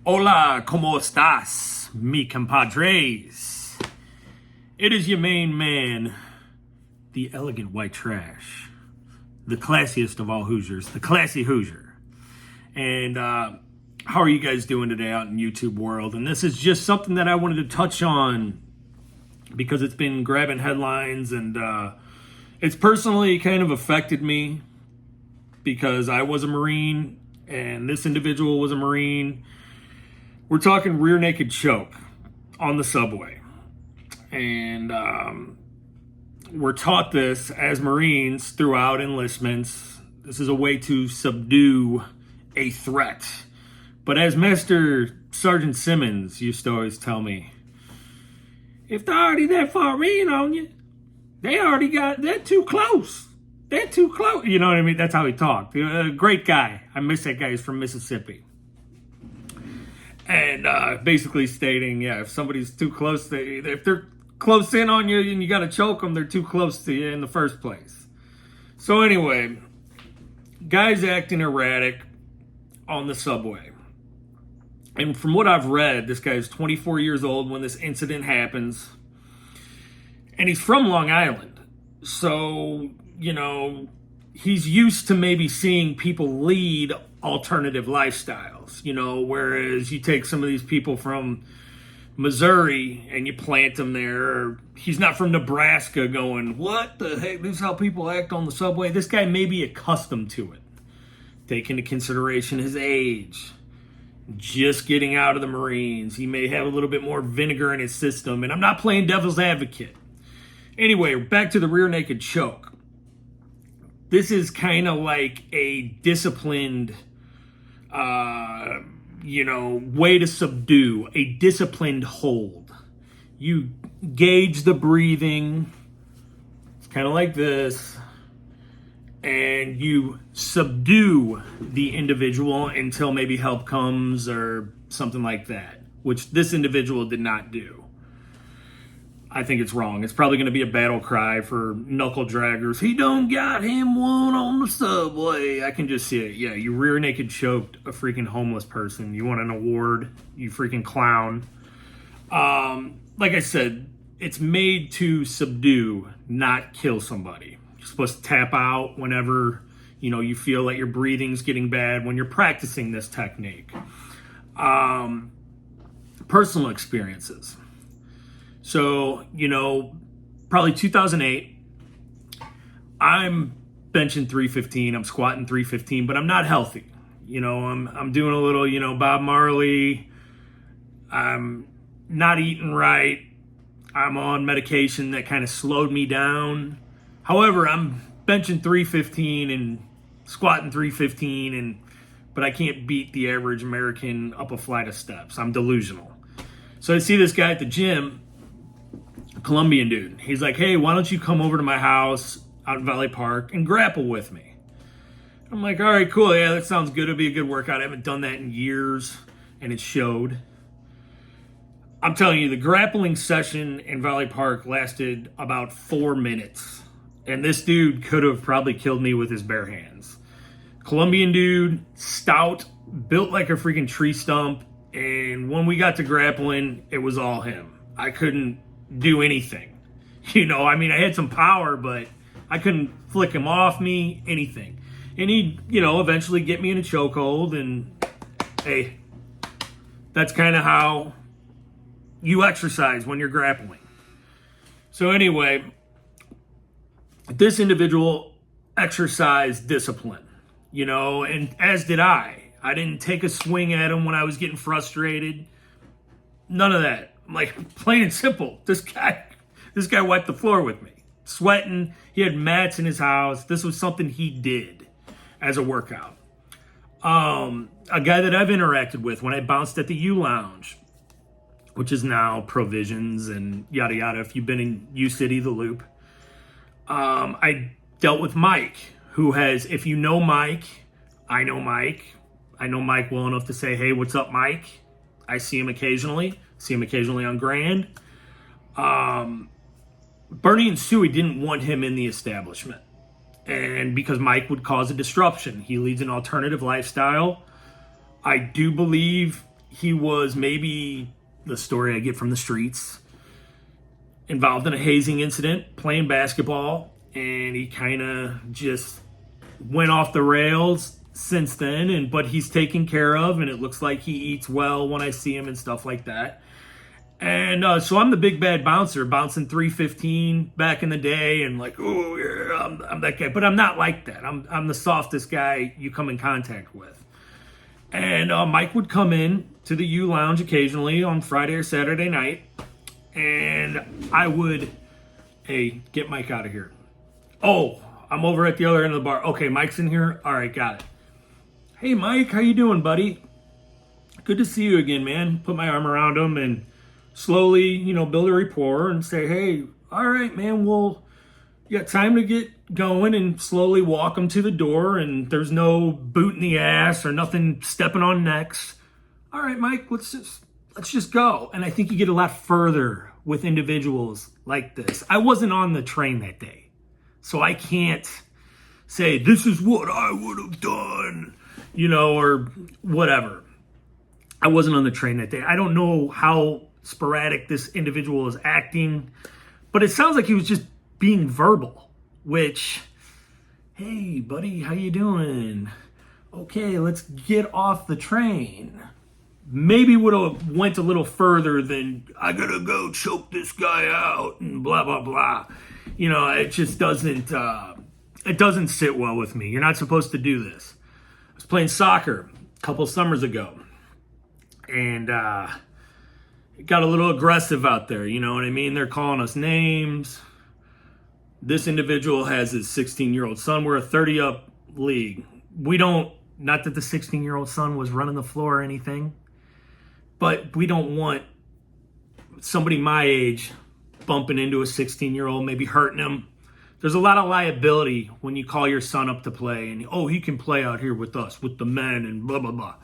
Hola, ¿cómo estás, mi compadres? It is your main man, the elegant white trash, the classiest of all Hoosiers, the classy Hoosier. And how are you guys doing today out in YouTube world? And this is just something that I wanted to touch on because it's been grabbing headlines and it's personally kind of affected me because I was a Marine and this individual was a Marine. We're talking rear naked choke on the subway. And we're taught this as Marines throughout enlistments. This is a way to subdue a threat. But as Master Sergeant Simmons used to always tell me, if they're already that far in on you, they're too close. They're too close. You know what I mean? That's how he talked. A great guy. I miss that guy. He's from Mississippi. And basically stating, if somebody's too close, if they're close in on you and you got to choke them, they're too close to you in the first place. So anyway, guys acting erratic on the subway. And from what I've read, this guy's 24 years old when this incident happens. And he's from Long Island. So, he's used to maybe seeing people lead alternative lifestyles, whereas you take some of these people from Missouri and you plant them there, or he's not from Nebraska going, what the heck, this is how people act on the subway. This guy may be accustomed to it. Take into consideration his age, just getting out of the Marines. He may have a little bit more vinegar in his system, and I'm not playing devil's advocate. Anyway, back to the rear naked choke. This is kind of like a disciplined, way to subdue, a disciplined hold. You gauge the breathing. It's kind of like this. And you subdue the individual until maybe help comes or something like that, which this individual did not do. I think it's wrong. It's probably going to be a battle cry for knuckle draggers. He done got him one on the subway. I can just see it. Yeah, you rear naked choked a freaking homeless person. You want an award, you freaking clown. Like I said, it's made to subdue, not kill somebody. You're supposed to tap out whenever, you feel like your breathing's getting bad when you're practicing this technique. Personal experiences. So, probably 2008, I'm benching 315, I'm squatting 315, but I'm not healthy. I'm doing a little, Bob Marley. I'm not eating right. I'm on medication that kind of slowed me down. However, I'm benching 315 and squatting 315, but I can't beat the average American up a flight of steps. I'm delusional. So I see this guy at the gym, Colombian dude. He's like, hey, why don't you come over to my house out in Valley Park and grapple with me? I'm like, all right, cool. Yeah, that sounds good. It'll be a good workout. I haven't done that in years, and it showed. I'm telling you, the grappling session in Valley Park lasted about 4 minutes, and this dude could have probably killed me with his bare hands. Colombian dude, stout, built like a freaking tree stump, and when we got to grappling, it was all him. I couldn't do anything. I had some power, but I couldn't flick him off me, anything. And he'd, eventually get me in a chokehold, and hey, that's kind of how you exercise when you're grappling. So anyway, this individual exercised discipline, and as did I. I didn't take a swing at him when I was getting frustrated. None of that. Like, plain and simple, this guy wiped the floor with me. Sweating, he had mats in his house. This was something he did as a workout. A guy that I've interacted with when I bounced at the U Lounge, which is now Provisions and yada yada, if you've been in U City, the Loop. I dealt with Mike, who has, if you know Mike, I know Mike. I know Mike well enough to say, hey, what's up, Mike? I see him occasionally on Grand. Bernie and Suey didn't want him in the establishment. And because Mike would cause a disruption. He leads an alternative lifestyle. I do believe he was maybe, the story I get from the streets, involved in a hazing incident playing basketball, and he kind of just went off the rails since then. But he's taken care of, and it looks like he eats well when I see him and stuff like that. And so I'm the big bad bouncer, bouncing 315 back in the day, and like, oh yeah, I'm that guy. But I'm not like that. I'm the softest guy you come in contact with. And Mike would come in to the U Lounge occasionally on Friday or Saturday night, and I would, hey, get Mike out of here. Oh, I'm over at the other end of the bar. Okay, Mike's in here. All right, got it. Hey, Mike, how you doing, buddy? Good to see you again, man. Put my arm around him and slowly, build a rapport and say, hey, all right, man, well, you got time to get going, and slowly walk him to the door, and there's no boot in the ass or nothing stepping on necks. All right, Mike, let's just go. And I think you get a lot further with individuals like this. I wasn't on the train that day, so I can't say this is what I would have done, or whatever. I wasn't on the train that day. I don't know how sporadic this individual is acting, but it sounds like he was just being verbal, which, hey, buddy, how you doing? Okay, let's get off the train. Maybe would have went a little further than, I gotta go choke this guy out and blah, blah, blah. It just doesn't, it doesn't sit well with me. You're not supposed to do this. I was playing soccer a couple summers ago, and it got a little aggressive out there, you know what I mean? They're calling us names. This individual has his 16-year-old son. We're a 30-up league. We don't, not that the 16-year-old son was running the floor or anything, but we don't want somebody my age bumping into a 16-year-old, maybe hurting him. There's a lot of liability when you call your son up to play, and, oh, he can play out here with us, with the men, and blah, blah, blah.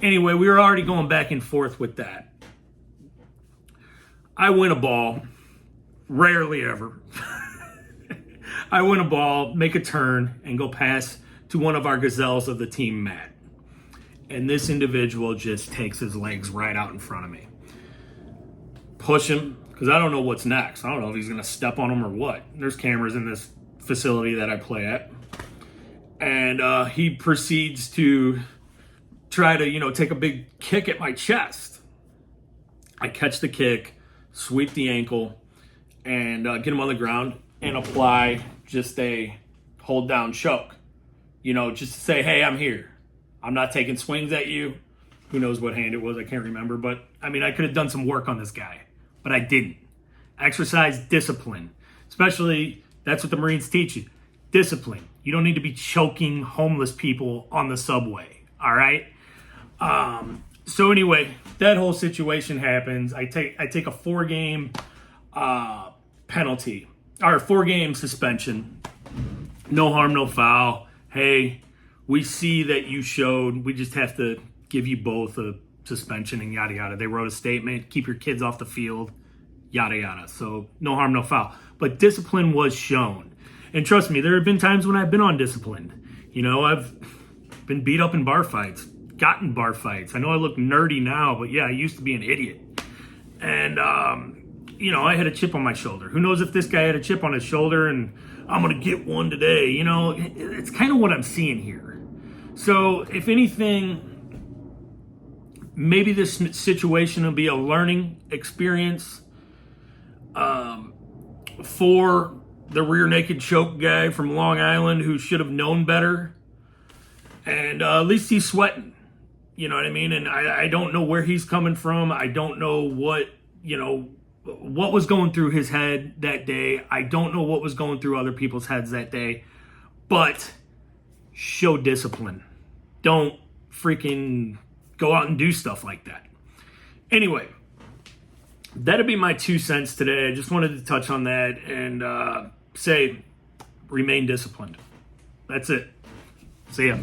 Anyway, we were already going back and forth with that. I win a ball, rarely ever. I win a ball, make a turn, and go pass to one of our gazelles of the team, Matt. And this individual just takes his legs right out in front of me. Push him, because I don't know what's next. I don't know if he's going to step on him or what. There's cameras in this facility that I play at. And he proceeds to try to, take a big kick at my chest. I catch the kick, sweep the ankle, and get him on the ground and apply just a hold down choke. Just to say, hey, I'm here. I'm not taking swings at you. Who knows what hand it was? I can't remember. But, I could have done some work on this guy. But I didn't. Exercise discipline. Especially, that's what the Marines teach you. Discipline. You don't need to be choking homeless people on the subway. All right? So anyway, that whole situation happens. I take a 4-game penalty, or 4-game suspension. No harm, no foul. Hey, we see that you showed. We just have to give you both a suspension and yada yada. They wrote a statement, keep your kids off the field, yada yada. So no harm, no foul. But discipline was shown. And trust me, there have been times when I've been undisciplined. I've been beat up in bar fights, gotten bar fights. I know I look nerdy now, but yeah, I used to be an idiot. And, I had a chip on my shoulder. Who knows if this guy had a chip on his shoulder and I'm going to get one today. It's kind of what I'm seeing here. So if anything, maybe this situation will be a learning experience for the rear naked choke guy from Long Island who should have known better. And at least he's sweating. You know what I mean? And I don't know where he's coming from. I don't know what was going through his head that day. I don't know what was going through other people's heads that day. But show discipline. Don't freaking go out and do stuff like that. Anyway, that'd be my 2 cents today. I just wanted to touch on that and say remain disciplined. That's it. See ya.